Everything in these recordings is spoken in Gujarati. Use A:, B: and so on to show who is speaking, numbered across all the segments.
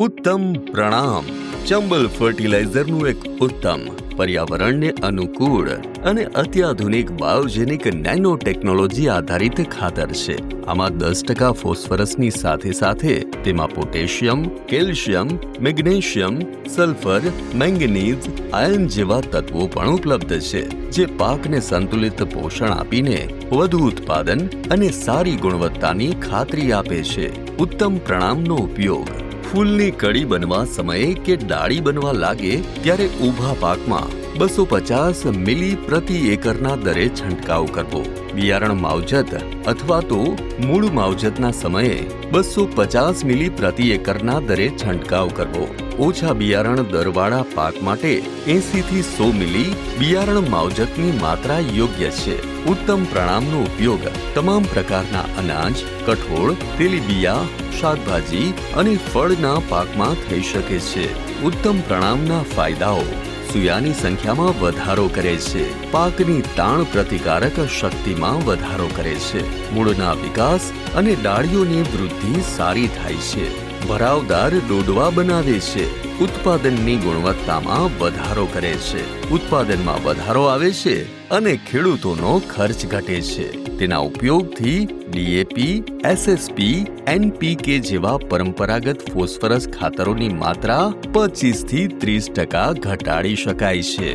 A: ઉત્તમ પ્રણામ ચંબલ ફર્ટિલાઇઝરનું એક ઉત્તમ પર્યાવરણને અનુકૂળ અને અત્યાધુનિક બાયોજેનિક નેનો ટેકનોલોજી આધારિત ખાતર છે. આમાં 10% ફોસ્ફરસની સાથે સાથે તેમાં potassium, calcium, magnesium, sulphur, manganese, iron જેવા તત્વો પણ ઉપલબ્ધ છે, જે પાકને સંતુલિત પોષણ આપીને વધુ ઉત્પાદન અને સારી ગુણવત્તાની ખાતરી આપે છે. ઉત્તમ પ્રણામનો ઉપયોગ ફૂલની કળી બનવા સમયે કે ડાળી બનવા લાગે ત્યારે ઊભા પાકમાં 250 મિલી પ્રતિ એકરના દરે છંટકાવ કરવો. બિયારણ માવજત અથવા તો મૂળ માવજતના સમયે 250 મિલી પ્રતિ એકરના દરે છંટકાવ કરવો. ઓછા બિયારણ દરવાળા પાક માટે 80 થી 100 મિલી બિયારણ માવજતની માત્રા યોગ્ય છે. ઉત્તમ પ્રણામનો ઉપયોગ તમામ પ્રકારના અનાજ, કઠોળ, તેલીબિયા, શાકભાજી અને ફળના પાકમાં થઈ શકે છે. ઉત્તમ પ્રણામના ફાયદાઓ: સુયાની સંખ્યામાં વધારો કરે છે, પાકની તાણ પ્રતિકારક શક્તિમાં વધારો કરે છે, મૂળના વિકાસ અને ડાળીઓની વૃદ્ધિ સારી થાય છે, ભરાવદાર ડોડવા બનાવે છે, ઉત્પાદનની ગુણવત્તામાં વધારો કરે છે, ઉત્પાદનમાં વધારો આવે છે અને ખેડૂતોનો ખર્ચ ઘટે છે. તેના ઉપયોગથી ડીએપી, એસએસપી, એનપીકે જેવા પરંપરાગત ફોસ્ફરસ ખાતરોની માત્રા 25 થી 30% ઘટાડી શકાય છે.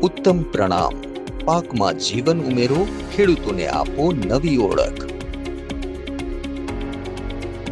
A: ઉત્તમ પ્રણામ, પાકમાં જીવન ઉમેરો, ખેડૂતોને આપો નવી ઓળખ.